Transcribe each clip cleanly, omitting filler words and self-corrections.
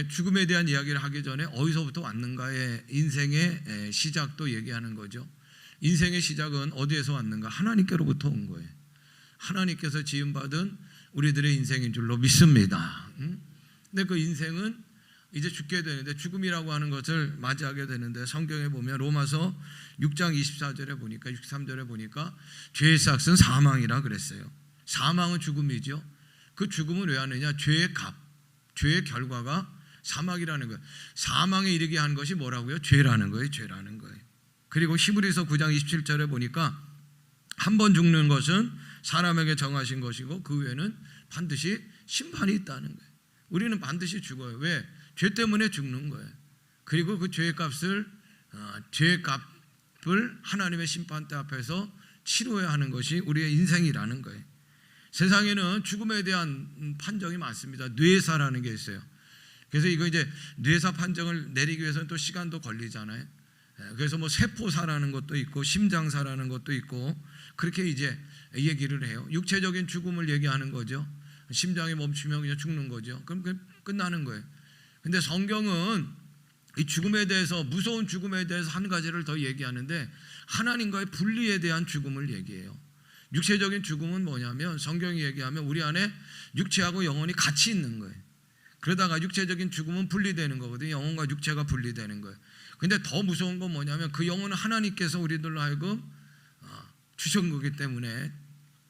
죽음에 대한 이야기를 하기 전에 어디서부터 왔는가의 인생의 시작도 얘기하는 거죠. 인생의 시작은 어디에서 왔는가? 하나님께로부터 온 거예요. 하나님께서 지음받은 우리들의 인생인 줄로 믿습니다. 근데 그 인생은 이제 죽게 되는데, 죽음이라고 하는 것을 맞이하게 되는데, 성경에 보면 로마서 6장 24절에 보니까, 63절에 보니까 죄의 삭은 사망이라 그랬어요. 사망은 죽음이죠. 그 죽음은 왜 하느냐? 죄의 값, 죄의 결과가 사망이라는 거예요. 사망에 이르게 한 것이 뭐라고요? 죄라는 거예요. 죄라는 거예요. 그리고 히브리서 9장 27절에 보니까 한 번 죽는 것은 사람에게 정하신 것이고 그 후에는 반드시 심판이 있다는 거예요. 우리는 반드시 죽어요. 왜? 죄 때문에 죽는 거예요. 그리고 그 죄의 값을 하나님의 심판대 앞에서 치러야 하는 것이 우리의 인생이라는 거예요. 세상에는 죽음에 대한 판정이 많습니다. 뇌사라는 게 있어요. 그래서 이거 이제 뇌사 판정을 내리기 위해서는 또 시간도 걸리잖아요. 그래서 뭐 세포사라는 것도 있고 심장사라는 것도 있고 그렇게 이제 얘기를 해요. 육체적인 죽음을 얘기하는 거죠. 심장이 멈추면 그냥 죽는 거죠. 그럼 끝나는 거예요. 근데 성경은 이 죽음에 대해서, 무서운 죽음에 대해서 한 가지를 더 얘기하는데 하나님과의 분리에 대한 죽음을 얘기해요. 육체적인 죽음은 뭐냐면 성경이 얘기하면 우리 안에 육체하고 영혼이 같이 있는 거예요. 그러다가 육체적인 죽음은 분리되는 거거든요. 영혼과 육체가 분리되는 거예요. 근데 더 무서운 건 뭐냐면 그 영혼은 하나님께서 우리들로 하여금 주신 거기 때문에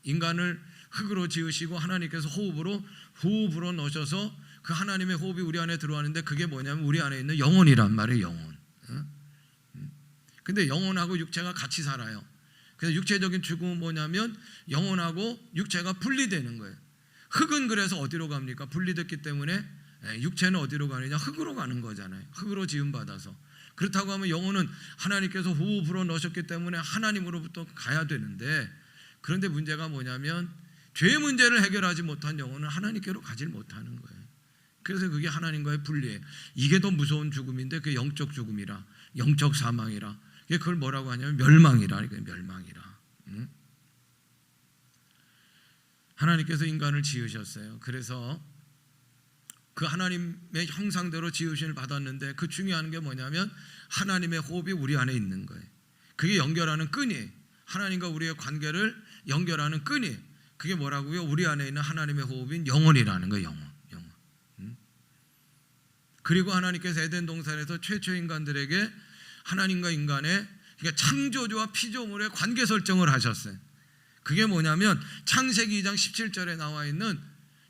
인간을 흙으로 지으시고 하나님께서 호흡으로 넣으셔서 그 하나님의 호흡이 우리 안에 들어왔는데 그게 뭐냐면 우리 안에 있는 영혼이란 말이에요. 영혼. 근데 영혼하고 육체가 같이 살아요. 그래서 육체적인 죽음은 뭐냐면 영혼하고 육체가 분리되는 거예요. 흙은 그래서 어디로 갑니까? 분리됐기 때문에 육체는 어디로 가느냐? 흙으로 가는 거잖아요. 흙으로 지음받아서. 그렇다고 하면 영혼은 하나님께서 호흡으로 넣으셨기 때문에 하나님으로부터 가야 되는데, 그런데 문제가 뭐냐면 죄의 문제를 해결하지 못한 영혼은 하나님께로 가질 못하는 거예요. 그래서 그게 하나님과의 분리예요. 이게 더 무서운 죽음인데 그게 영적 죽음이라, 영적 사망이라. 그걸 뭐라고 하냐면 멸망이라. 멸망이라. 하나님께서 인간을 지으셨어요. 그래서 그 하나님의 형상대로 지으심을 받았는데 그 중요한 게 뭐냐면 하나님의 호흡이 우리 안에 있는 거예요. 그게 연결하는 끈이에요. 하나님과 우리의 관계를 연결하는 끈이에요. 그게 뭐라고요? 우리 안에 있는 하나님의 호흡인 영혼이라는 거예요. 영혼. 그리고 하나님께서 에덴 동산에서 최초 인간들에게 하나님과 인간의, 그러니까 창조주와 피조물의 관계 설정을 하셨어요. 그게 뭐냐면 창세기 2장 17절에 나와 있는,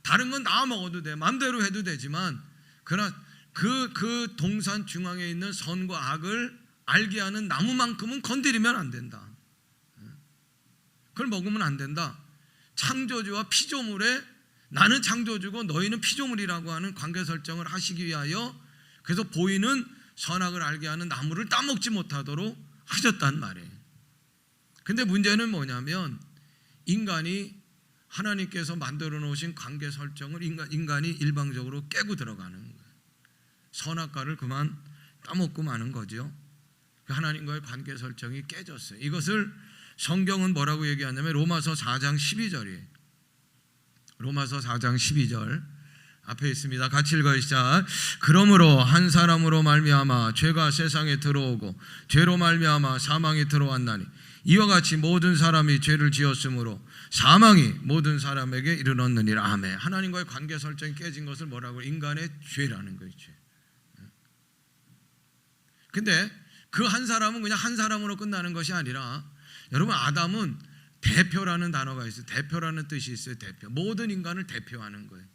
다른 건 다 먹어도 돼, 마음대로 해도 되지만 그러나 그 동산 중앙에 있는 선과 악을 알게 하는 나무만큼은 건드리면 안 된다. 그걸 먹으면 안 된다. 창조주와 피조물의, 나는 창조주고 너희는 피조물이라고 하는 관계 설정을 하시기 위하여, 그래서 보이는 선악을 알게 하는 나무를 따먹지 못하도록 하셨단 말이에요. 근데 문제는 뭐냐면 인간이 하나님께서 만들어 놓으신 관계 설정을 인간이 일방적으로 깨고 들어가는 거예요. 선악과를 그만 따먹고 마는 거죠. 하나님과의 관계 설정이 깨졌어요. 이것을 성경은 뭐라고 얘기하냐면 로마서 4장 12절이에요. 로마서 4장 12절 앞에 있습니다. 같이 읽어요. 시작. 그러므로 한 사람으로 말미암아 죄가 세상에 들어오고 죄로 말미암아 사망이 들어왔나니 이와 같이 모든 사람이 죄를 지었으므로 사망이 모든 사람에게 이르렀느니라. 아멘. 하나님과의 관계 설정이 깨진 것을 뭐라고? 인간의 죄라는 거예요. 죄. 근데 그 한 사람은 그냥 한 사람으로 끝나는 것이 아니라, 여러분, 아담은 대표라는 단어가 있어요. 대표라는 뜻이 있어요. 대표. 모든 인간을 대표하는 거예요.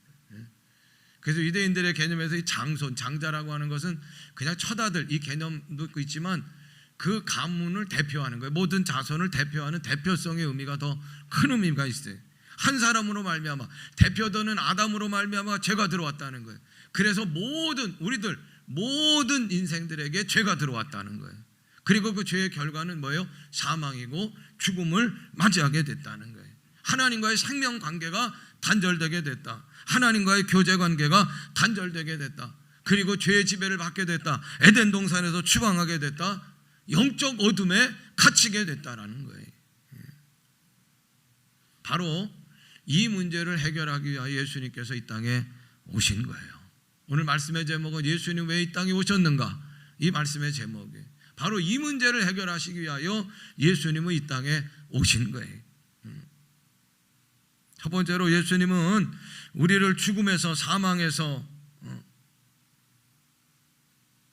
그래서 유대인들의 개념에서 이 장손, 장자라고 하는 것은 그냥 처다들, 이 개념도 있지만 그 가문을 대표하는 거예요. 모든 자손을 대표하는 대표성의 의미가 더 큰 의미가 있어요. 한 사람으로 말미암아, 대표되는 아담으로 말미암아 죄가 들어왔다는 거예요. 그래서 우리들 모든 인생들에게 죄가 들어왔다는 거예요. 그리고 그 죄의 결과는 뭐예요? 사망이고 죽음을 맞이하게 됐다는 거예요. 하나님과의 생명 관계가 단절되게 됐다. 하나님과의 교제 관계가 단절되게 됐다. 그리고 죄의 지배를 받게 됐다. 에덴 동산에서 추방하게 됐다. 영적 어둠에 갇히게 됐다라는 거예요. 바로 이 문제를 해결하기 위하여 예수님께서 이 땅에 오신 거예요. 오늘 말씀의 제목은 예수님 왜 이 땅에 오셨는가? 이 말씀의 제목이 바로 이 문제를 해결하시기 위하여 예수님은 이 땅에 오신 거예요. 첫 번째로 예수님은 우리를 죽음에서 사망에서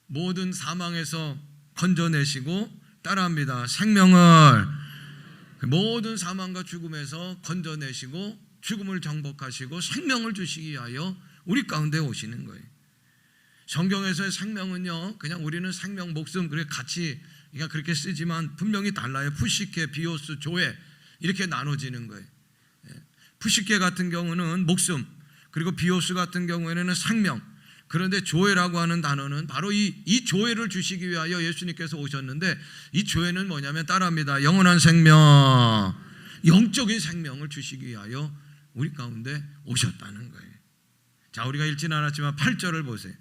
모든 사망에서 건져내시고 따라합니다. 생명을 모든 사망과 죽음에서 건져내시고 죽음을 정복하시고 생명을 주시기 위하여 우리 가운데 오시는 거예요. 성경에서의 생명은요, 그냥 우리는 생명, 목숨 그렇게 같이 그렇게 쓰지만 분명히 달라요. 푸시케, 비오스, 조에 이렇게 나눠지는 거예요. 푸시케 같은 경우는 목숨, 그리고 비오스 같은 경우에는 생명. 그런데 조회라고 하는 단어는 바로 이 조회를 주시기 위하여 예수님께서 오셨는데, 이 조회는 뭐냐면 따라합니다. 영원한 생명, 영적인 생명을 주시기 위하여 우리 가운데 오셨다는 거예요. 자, 우리가 읽지는 않았지만 8절을 보세요.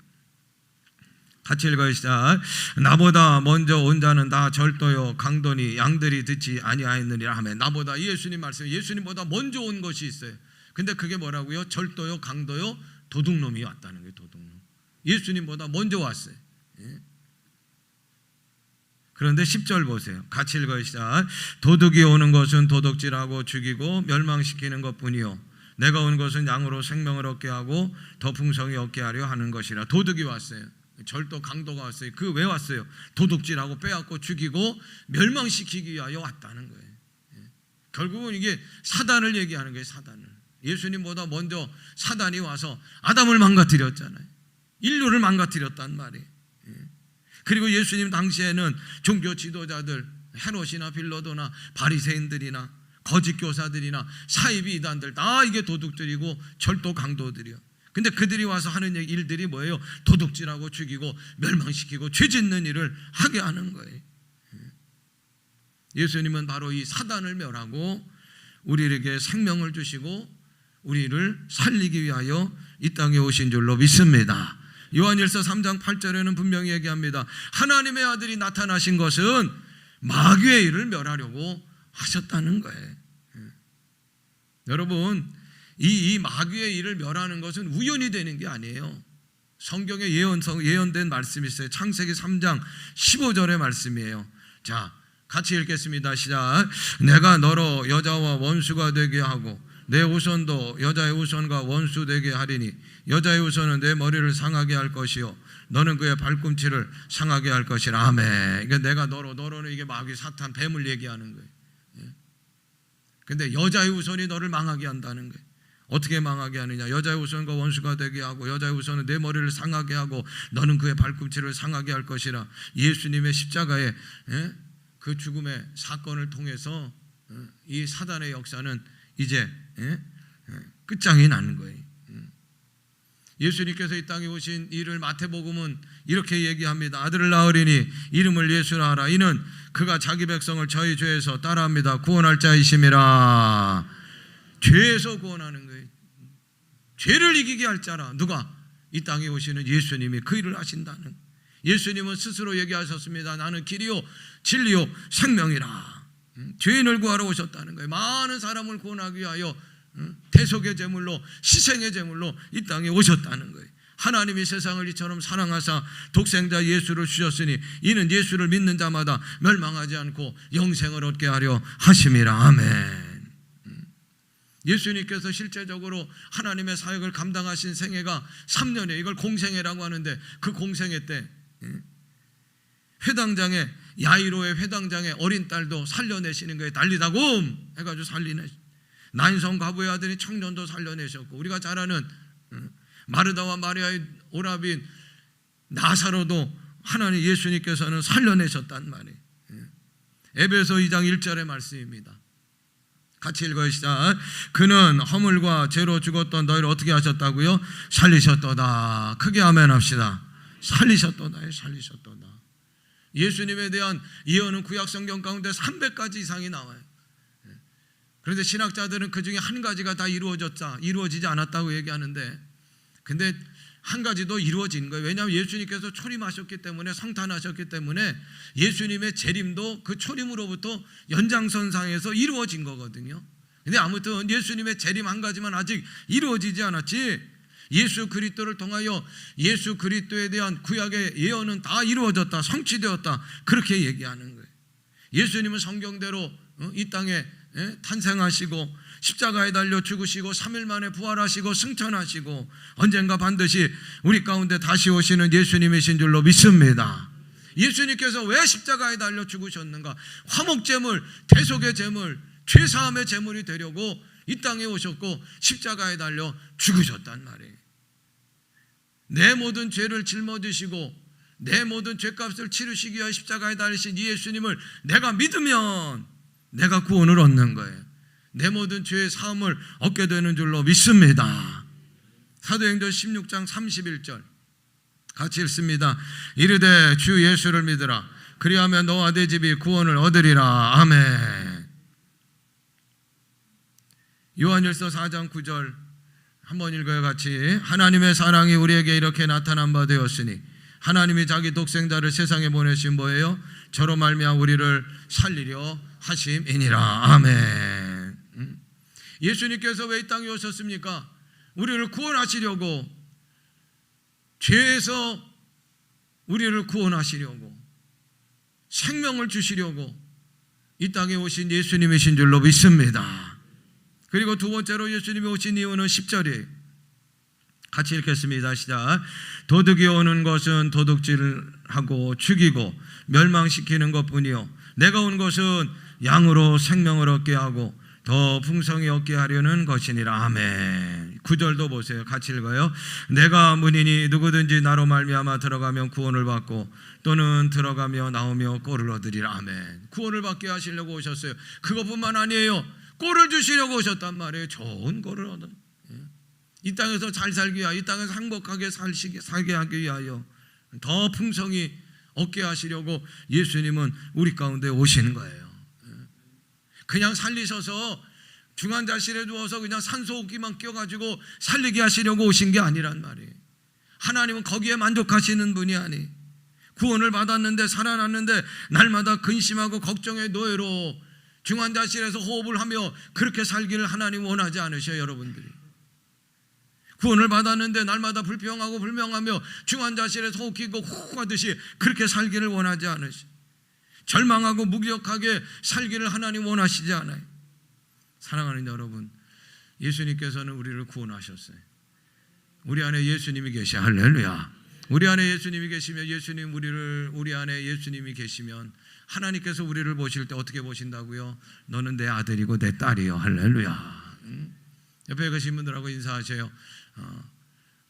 같이 읽어요. 시작. 나보다 먼저 온 자는 다 절도요 강도니 양들이 듣지 아니하였느니라 하며, 나보다, 이 예수님 말씀, 예수님보다 먼저 온 것이 있어요. 근데 그게 뭐라고요? 절도요 강도요 도둑놈이 왔다는 거예요. 도둑놈. 예수님보다 먼저 왔어요. 그런데 10절 보세요. 같이 읽어요. 시작. 도둑이 오는 것은 도둑질하고 죽이고 멸망시키는 것뿐이요 내가 온 것은 양으로 생명을 얻게 하고 더 풍성히 얻게 하려 하는 것이라. 도둑이 왔어요. 절도 강도가 왔어요. 그 왜 왔어요? 도둑질하고 빼앗고 죽이고 멸망시키기 위하여 왔다는 거예요. 결국은 이게 사단을 얘기하는 거예요. 사단을. 예수님보다 먼저 사단이 와서 아담을 망가뜨렸잖아요. 인류를 망가뜨렸단 말이에요. 그리고 예수님 당시에는 종교 지도자들, 헤롯이나 빌라도나 바리새인들이나 거짓 교사들이나 사이비 이단들 다 이게 도둑들이고 절도 강도들이요. 근데 그들이 와서 하는 일들이 뭐예요? 도둑질하고 죽이고 멸망시키고 죄 짓는 일을 하게 하는 거예요. 예수님은 바로 이 사단을 멸하고 우리에게 생명을 주시고 우리를 살리기 위하여 이 땅에 오신 줄로 믿습니다. 요한일서 3장 8절에는 분명히 얘기합니다. 하나님의 아들이 나타나신 것은 마귀의 일을 멸하려고 하셨다는 거예요. 여러분, 이 마귀의 일을 멸하는 것은 우연히 되는 게 아니에요. 성경에 예언된 말씀이 있어요. 창세기 3장 15절의 말씀이에요. 자, 같이 읽겠습니다. 시작. 내가 너로 여자와 원수가 되게 하고 내 후손도 여자의 후손과 원수 되게 하리니 여자의 후손은 내 머리를 상하게 할 것이요 너는 그의 발꿈치를 상하게 할 것이라. 아멘. 그러니까 내가 너로는 이게 마귀 사탄 뱀을 얘기하는 거예요. 근데 여자의 후손이 너를 망하게 한다는 거예요. 어떻게 망하게 하느냐? 여자의 후손과 원수가 되게 하고 여자의 후손은 내 머리를 상하게 하고 너는 그의 발꿈치를 상하게 할 것이라. 예수님의 십자가의 그 죽음의 사건을 통해서 이 사단의 역사는 이제 끝장이 나는 거예요. 예수님께서 이 땅에 오신 일을 마태복음은 이렇게 얘기합니다. 아들을 낳으리니 이름을 예수라 하라. 이는 그가 자기 백성을 저희 죄에서 따라합니다. 구원할 자이심이라. 죄에서 구원하는 거예요. 죄를 이기게 할 자라. 누가? 이 땅에 오시는 예수님이 그 일을 하신다는. 예수님은 스스로 얘기하셨습니다. 나는 길이요 진리요 생명이라. 죄인을 구하러 오셨다는 거예요. 많은 사람을 구원하기 위하여 대속의 제물로 희생의 제물로 이 땅에 오셨다는 거예요. 하나님이 세상을 이처럼 사랑하사 독생자 예수를 주셨으니 이는 예수를 믿는 자마다 멸망하지 않고 영생을 얻게 하려 하심이라. 아멘. 예수님께서 실제적으로 하나님의 사역을 감당하신 생애가 3년이에요. 이걸 공생애라고 하는데 그 공생애 때 회당장에 야이로의 회당장의 어린 딸도 살려내시는 거예요. 달리다곰 해가지고 살리네. 나인성 과부의 아들이 청년도 살려내셨고 우리가 잘 아는 마르다와 마리아의 오라비인 나사로도 하나님 예수님께서는 살려내셨단 말이에요. 에베소 2장 1절의 말씀입니다. 같이 읽어요. 시작. 그는 허물과 죄로 죽었던 너희를 어떻게 하셨다고요? 살리셨도다. 크게 아멘 합시다. 살리셨도다. 살리셨도다. 예수님에 대한 예언은 구약 성경 가운데 300가지 이상이 나와요. 그런데 신학자들은 그 중에 한 가지가 다 이루어지지 않았다고 얘기하는데, 근데 한 가지도 이루어진 거예요. 왜냐하면 예수님께서 초림하셨기 때문에, 성탄하셨기 때문에 예수님의 재림도 그 초림으로부터 연장선상에서 이루어진 거거든요. 근데 아무튼 예수님의 재림 한 가지만 아직 이루어지지 않았지, 예수 그리스도를 통하여 예수 그리스도에 대한 구약의 예언은 다 이루어졌다, 성취되었다, 그렇게 얘기하는 거예요. 예수님은 성경대로 이 땅에 탄생하시고 십자가에 달려 죽으시고 3일 만에 부활하시고 승천하시고 언젠가 반드시 우리 가운데 다시 오시는 예수님이신 줄로 믿습니다. 예수님께서 왜 십자가에 달려 죽으셨는가? 화목제물, 대속의 제물, 죄사함의 제물이 되려고 이 땅에 오셨고 십자가에 달려 죽으셨단 말이에요. 내 모든 죄를 짊어지시고 내 모든 죄값을 치르시기 위하여 십자가에 달리신 이 예수님을 내가 믿으면 내가 구원을 얻는 거예요. 내 모든 죄의 사함을 얻게 되는 줄로 믿습니다. 사도행전 16장 31절 같이 읽습니다. 이르되 주 예수를 믿으라. 그리하면 너와 네 집이 구원을 얻으리라. 아멘. 요한일서 4장 9절 한번 읽어요. 같이. 하나님의 사랑이 우리에게 이렇게 나타난 바 되었으니 하나님이 자기 독생자를 세상에 보내신 뭐예요? 저로 말미암아 우리를 살리려 하심이니라. 아멘. 예수님께서 왜 이 땅에 오셨습니까? 우리를 구원하시려고, 죄에서 우리를 구원하시려고, 생명을 주시려고 이 땅에 오신 예수님이신 줄로 믿습니다. 그리고 두 번째로 예수님이 오신 이유는 10절이에요. 같이 읽겠습니다. 시작. 도둑이 오는 것은 도둑질하고 죽이고 멸망시키는 것뿐이요 내가 온 것은 양으로 생명을 얻게 하고 더 풍성히 얻게 하려는 것이니라. 아멘. 9절도 보세요. 같이 읽어요. 내가 문이니 누구든지 나로 말미암아 들어가면 구원을 받고 또는 들어가며 나오며 꼴을 얻으리라. 아멘. 구원을 받게 하시려고 오셨어요. 그것뿐만 아니에요. 꼴을 주시려고 오셨단 말이에요. 좋은 꼴을 얻어. 이 땅에서 잘 살기 위하여, 이 땅에서 행복하게 살게 하기 위하여 더 풍성히 얻게 하시려고 예수님은 우리 가운데 오시는 거예요. 그냥 살리셔서 중환자실에 누워서 그냥 산소호흡기만 껴가지고 살리게 하시려고 오신 게 아니란 말이에요. 하나님은 거기에 만족하시는 분이 아니. 구원을 받았는데 살아났는데 날마다 근심하고 걱정의 노예로 중환자실에서 호흡을 하며 그렇게 살기를 하나님 원하지 않으셔요. 여러분들이 구원을 받았는데 날마다 불평하고 불명하며 중환자실에서 호흡 끼고 후 하듯이 그렇게 살기를 원하지 않으셔요. 절망하고 무기력하게 살기를 하나님 원하시지 않아요. 사랑하는 여러분, 예수님께서는 우리를 구원하셨어요. 우리 안에 예수님이 계셔. 할렐루야. 우리 안에 예수님이 계시면, 우리 안에 예수님이 계시면 하나님께서 우리를 보실 때 어떻게 보신다고요? 너는 내 아들이고 내 딸이요. 할렐루야. 옆에 계신 분들하고 인사하세요.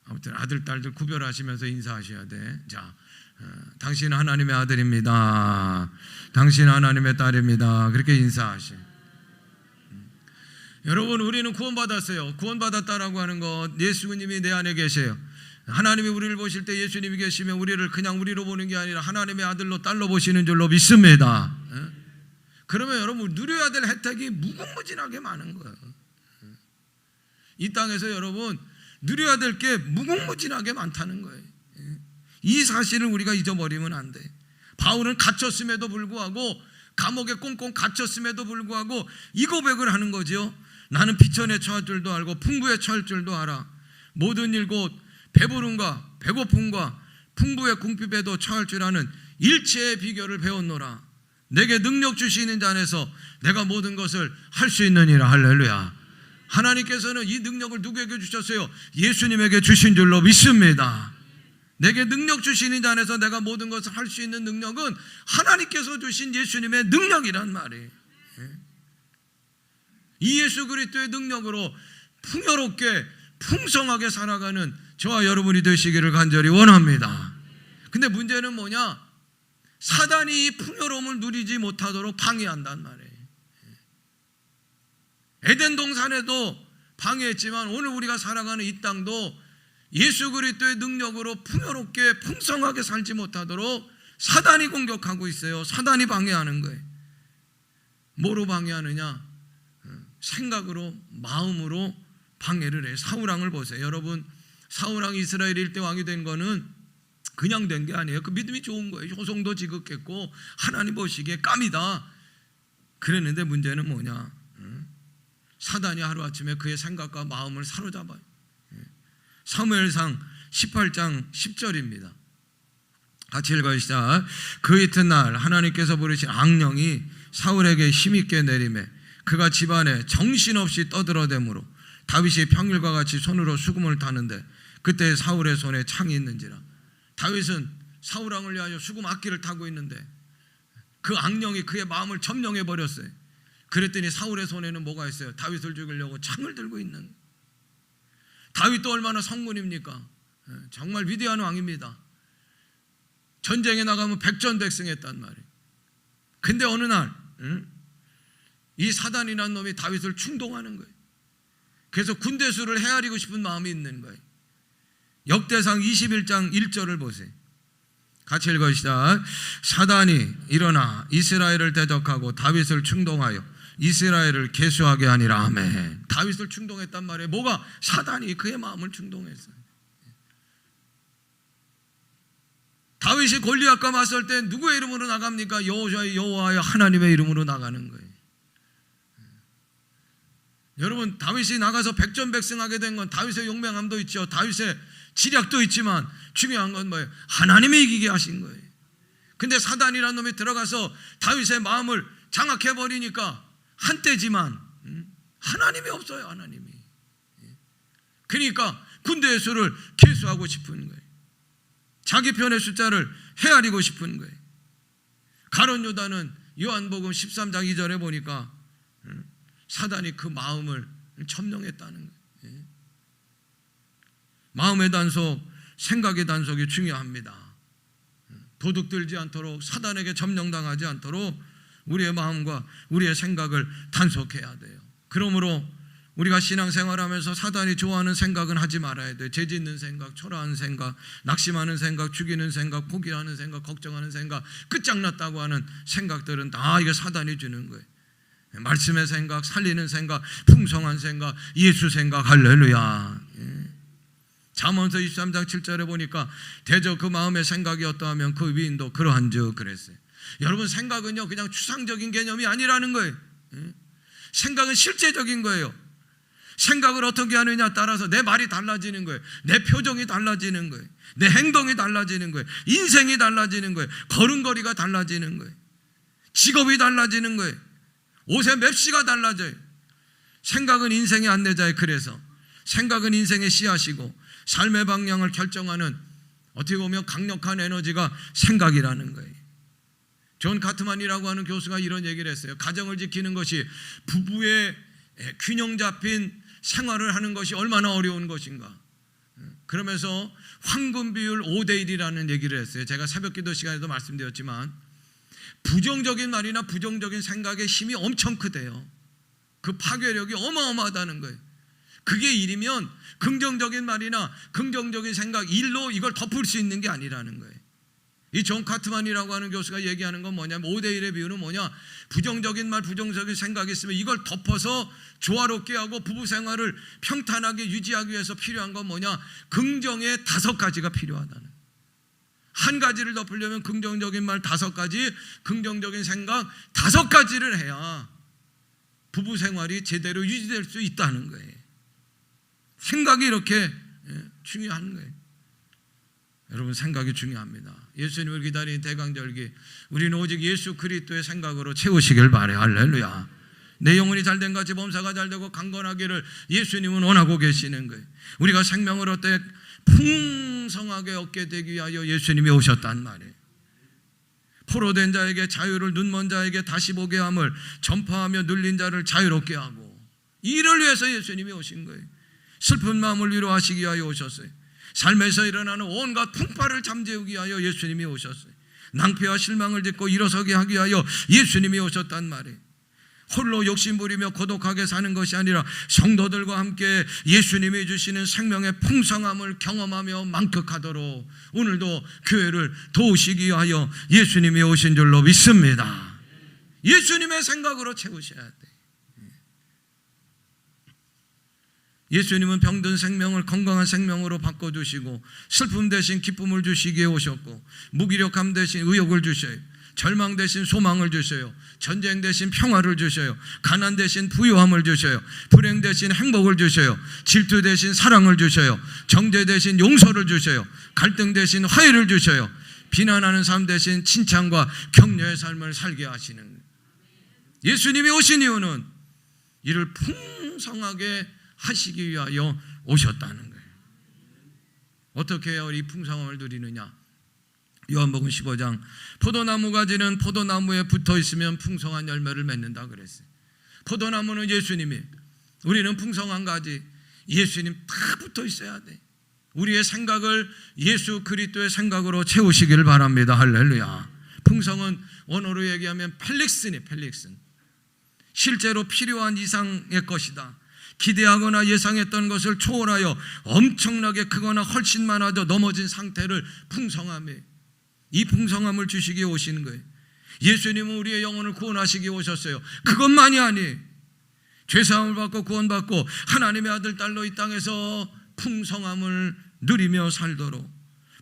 아무튼 아들 딸들 구별하시면서 인사하셔야 돼. 자, 당신은 하나님의 아들입니다. 당신은 하나님의 딸입니다. 그렇게 인사하셔요. 여러분, 우리는 구원받았어요. 구원받았다라고 하는 것, 예수님이 내 안에 계세요. 하나님이 우리를 보실 때 예수님이 계시면 우리를 그냥 우리로 보는 게 아니라 하나님의 아들로 딸로 보시는 줄로 믿습니다. 그러면 여러분, 누려야 될 혜택이 무궁무진하게 많은 거예요. 이 땅에서 여러분 누려야 될 게 무궁무진하게 많다는 거예요. 이 사실을 우리가 잊어버리면 안 돼. 바울은 갇혔음에도 불구하고, 감옥에 꽁꽁 갇혔음에도 불구하고 이 고백을 하는 거죠. 나는 비천에 처할 줄도 알고 풍부에 처할 줄도 알아. 모든 일 곧 배부름과 배고픔과 풍부의 궁핍에도 처할 줄 아는 일체의 비결을 배웠노라. 내게 능력 주시는 자 안에서 내가 모든 것을 할 수 있느니라. 할렐루야. 하나님께서는 이 능력을 누구에게 주셨어요? 예수님에게 주신 줄로 믿습니다. 내게 능력 주시는 자 안에서 내가 모든 것을 할 수 있는 능력은 하나님께서 주신 예수님의 능력이란 말이에요. 이 예수 그리스도의 능력으로 풍요롭게 풍성하게 살아가는 저와 여러분이 되시기를 간절히 원합니다. 근데 문제는 뭐냐? 사단이 이 풍요로움을 누리지 못하도록 방해한단 말이에요. 에덴 동산에도 방해했지만 오늘 우리가 살아가는 이 땅도 예수 그리스도의 능력으로 풍요롭게 풍성하게 살지 못하도록 사단이 공격하고 있어요. 사단이 방해하는 거예요. 뭐로 방해하느냐? 생각으로, 마음으로 방해를 해요. 사울왕을 보세요. 여러분, 사울왕이 이스라엘 일대 왕이 된 거는 그냥 된 게 아니에요. 그 믿음이 좋은 거예요. 효성도 지극했고 하나님 보시기에 깜이다 그랬는데, 문제는 뭐냐? 사단이 하루아침에 그의 생각과 마음을 사로잡아요. 사무엘상 18장 10절입니다. 같이 읽어주시자. 그 이튿날 하나님께서 부르신 악령이 사울에게 힘있게 내리매 그가 집안에 정신없이 떠들어대므로 다윗이 평일과 같이 손으로 수금을 타는데 그때 사울의 손에 창이 있는지라. 다윗은 사울 왕을 위하여 수금 악기를 타고 있는데 그 악령이 그의 마음을 점령해 버렸어요. 그랬더니 사울의 손에는 뭐가 있어요? 다윗을 죽이려고 창을 들고 있는. 다윗도 얼마나 성군입니까? 정말 위대한 왕입니다. 전쟁에 나가면 백전백승했단 말이에요. 근데 어느 날 이 사단이라는 놈이 다윗을 충동하는 거예요. 그래서 군대수를 헤아리고 싶은 마음이 있는 거예요. 역대상 21장 1절을 보세요. 같이 읽으시다. 사단이 일어나 이스라엘을 대적하고 다윗을 충동하여 이스라엘을 계수하게 하니라. 아멘. 다윗을 충동했단 말이에요. 뭐가? 사단이 그의 마음을 충동했어요. 다윗이 골리앗과 맞설 때 누구의 이름으로 나갑니까? 여호와의 하나님의 이름으로 나가는 거예요. 여러분, 다윗이 나가서 백전백승하게 된 건 다윗의 용맹함도 있죠. 다윗의 지략도 있지만 중요한 건 뭐예요? 하나님이 이기게 하신 거예요. 근데 사단이라는 놈이 들어가서 다윗의 마음을 장악해버리니까 한때지만 하나님이 없어요. 하나님이. 그러니까 군대의 수를 계수하고 싶은 거예요. 자기 편의 숫자를 헤아리고 싶은 거예요. 가룟 유다는 요한복음 13장 2절에 보니까 사단이 그 마음을 점령했다는 거예요. 마음의 단속, 생각의 단속이 중요합니다. 도둑들지 않도록, 사단에게 점령당하지 않도록 우리의 마음과 우리의 생각을 단속해야 돼요. 그러므로 우리가 신앙생활하면서 사단이 좋아하는 생각은 하지 말아야 돼요. 죄 짓는 생각, 초라한 생각, 낙심하는 생각, 죽이는 생각, 포기하는 생각, 걱정하는 생각, 끝장났다고 하는 생각들은 다 이게 사단이 주는 거예요. 말씀의 생각, 살리는 생각, 풍성한 생각, 예수 생각, 할렐루야. 잠언서 23장 7절에 보니까 대저 그 마음의 생각이 어떠하면 그 위인도 그러한즉 그랬어요. 여러분, 생각은요 그냥 추상적인 개념이 아니라는 거예요. 생각은 실제적인 거예요. 생각을 어떻게 하느냐 따라서 내 말이 달라지는 거예요. 내 표정이 달라지는 거예요. 내 행동이 달라지는 거예요. 인생이 달라지는 거예요. 걸음걸이가 달라지는 거예요. 직업이 달라지는 거예요. 옷의 맵시가 달라져요. 생각은 인생의 안내자예요. 그래서 생각은 인생의 씨앗이고 삶의 방향을 결정하는 어떻게 보면 강력한 에너지가 생각이라는 거예요. 존 카트만이라고 하는 교수가 이런 얘기를 했어요. 가정을 지키는 것이 부부의 균형 잡힌 생활을 하는 것이 얼마나 어려운 것인가. 그러면서 황금 비율 5:1이라는 얘기를 했어요. 제가 새벽 기도 시간에도 말씀드렸지만 부정적인 말이나 부정적인 생각의 힘이 엄청 크대요. 그 파괴력이 어마어마하다는 거예요. 그게 1이면 긍정적인 말이나 긍정적인 생각 1로 이걸 덮을 수 있는 게 아니라는 거예요. 이 존 카트만이라고 하는 교수가 얘기하는 건 뭐냐면 5:1의 비유는 뭐냐, 부정적인 말, 부정적인 생각이 있으면 이걸 덮어서 조화롭게 하고 부부 생활을 평탄하게 유지하기 위해서 필요한 건 뭐냐, 긍정의 5가지가 필요하다는. 한 가지를 덮으려면 긍정적인 말 5가지, 긍정적인 생각 5가지를 해야 부부 생활이 제대로 유지될 수 있다는 거예요. 생각이 이렇게 중요한 거예요. 여러분, 생각이 중요합니다. 예수님을 기다린 대강절기, 우리는 오직 예수 그리스도의 생각으로 채우시길 바라요. 할렐루야. 내 영혼이 잘된 같이 범사가 잘되고 강건하기를 예수님은 원하고 계시는 거예요. 우리가 생명을 얻되 풍성하게 얻게 되기 위하여 예수님이 오셨단 말이에요. 포로된 자에게 자유를, 눈먼 자에게 다시 보게 함을, 전파하며 눌린 자를 자유롭게 하고, 이를 위해서 예수님이 오신 거예요. 슬픈 마음을 위로하시기 위하여 오셨어요. 삶에서 일어나는 온갖 풍파를 잠재우기 위하여 예수님이 오셨어요. 낭패와 실망을 딛고 일어서게 하기 위하여 예수님이 오셨단 말이에요. 홀로 욕심부리며 고독하게 사는 것이 아니라 성도들과 함께 예수님이 주시는 생명의 풍성함을 경험하며 만끽하도록 오늘도 교회를 도우시기 위하여 예수님이 오신 줄로 믿습니다. 예수님의 생각으로 채우셔야 돼요. 예수님은 병든 생명을 건강한 생명으로 바꿔주시고 슬픔 대신 기쁨을 주시기에 오셨고 무기력함 대신 의욕을 주셔요. 절망 대신 소망을 주셔요. 전쟁 대신 평화를 주셔요. 가난 대신 부유함을 주셔요. 불행 대신 행복을 주셔요. 질투 대신 사랑을 주셔요. 정죄 대신 용서를 주셔요. 갈등 대신 화해를 주셔요. 비난하는 삶 대신 칭찬과 격려의 삶을 살게 하시는 거예요. 예수님이 오신 이유는 이를 풍성하게 하시기 위하여 오셨다는 거예요. 어떻게 해야 이 풍성함을 누리느냐? 요한복음 15장, 포도나무 가지는 포도나무에 붙어 있으면 풍성한 열매를 맺는다 그랬어요. 포도나무는 예수님이, 우리는 풍성한 가지, 예수님 다 붙어 있어야 돼. 우리의 생각을 예수 그리스도의 생각으로 채우시기를 바랍니다. 할렐루야. 풍성은 원어로 얘기하면 펠릭스니, 펠릭슨. 실제로 필요한 이상의 것이다. 기대하거나 예상했던 것을 초월하여 엄청나게 크거나 훨씬 많아져 넘어진 상태를 풍성함에, 이 풍성함을 주시기에 오시는 거예요. 예수님은 우리의 영혼을 구원하시기에 오셨어요. 그것만이 아니, 죄사함을 받고 구원받고 하나님의 아들 딸로 이 땅에서 풍성함을 누리며 살도록,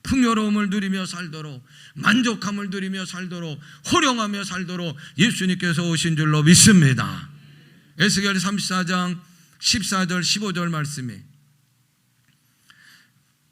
풍요로움을 누리며 살도록, 만족함을 누리며 살도록, 호령하며 살도록 예수님께서 오신 줄로 믿습니다. 에스겔 34장 14절 15절 말씀이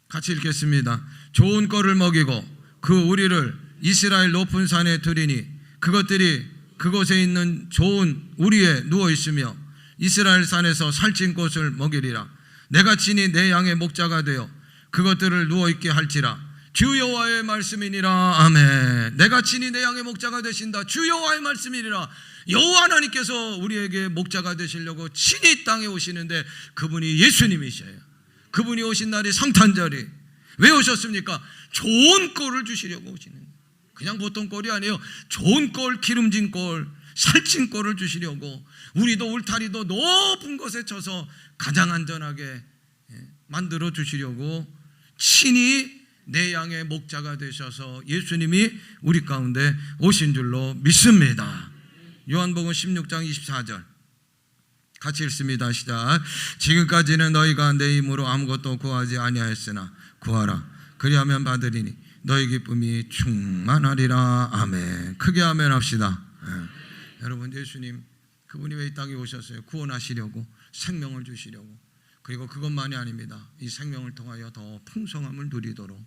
같이 읽겠습니다. 좋은 꼴을 먹이고 그 우리를 이스라엘 높은 산에 두리니 그것들이 그곳에 있는 좋은 우리에 누워 있으며 이스라엘 산에서 살찐 꽃을 먹이리라. 내가 친히 내 양의 목자가 되어 그것들을 누워 있게 할지라. 주 여호와의 말씀이니라. 아멘. 내가 친히 내 양의 목자가 되신다. 주 여호와의 말씀이니라. 여호와 하나님께서 우리에게 목자가 되시려고 친히 땅에 오시는데 그분이 예수님이셔요. 그분이 오신 날이 성탄절이. 왜 오셨습니까? 좋은 꼴을 주시려고 오시는 거예요. 그냥 보통 꼴이 아니에요. 좋은 꼴, 기름진 꼴, 살찐 꼴을 주시려고, 우리도 울타리도 높은 곳에 쳐서 가장 안전하게 만들어 주시려고 친히 내 양의 목자가 되셔서 예수님이 우리 가운데 오신 줄로 믿습니다. 요한복음 16장 24절 같이 읽습니다. 시작. 지금까지는 너희가 내 힘으로 아무것도 구하지 아니하였으나 구하라. 그리하면 받으리니 너희 기쁨이 충만하리라. 아멘. 크게 아멘 합시다. 네. 여러분, 예수님 그분이 왜 이 땅에 오셨어요? 구원하시려고, 생명을 주시려고. 그리고 그것만이 아닙니다. 이 생명을 통하여 더 풍성함을 누리도록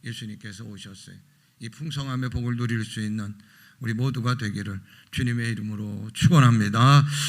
예수님께서 오셨어요. 이 풍성함의 복을 누릴 수 있는 우리 모두가 되기를 주님의 이름으로 축원합니다.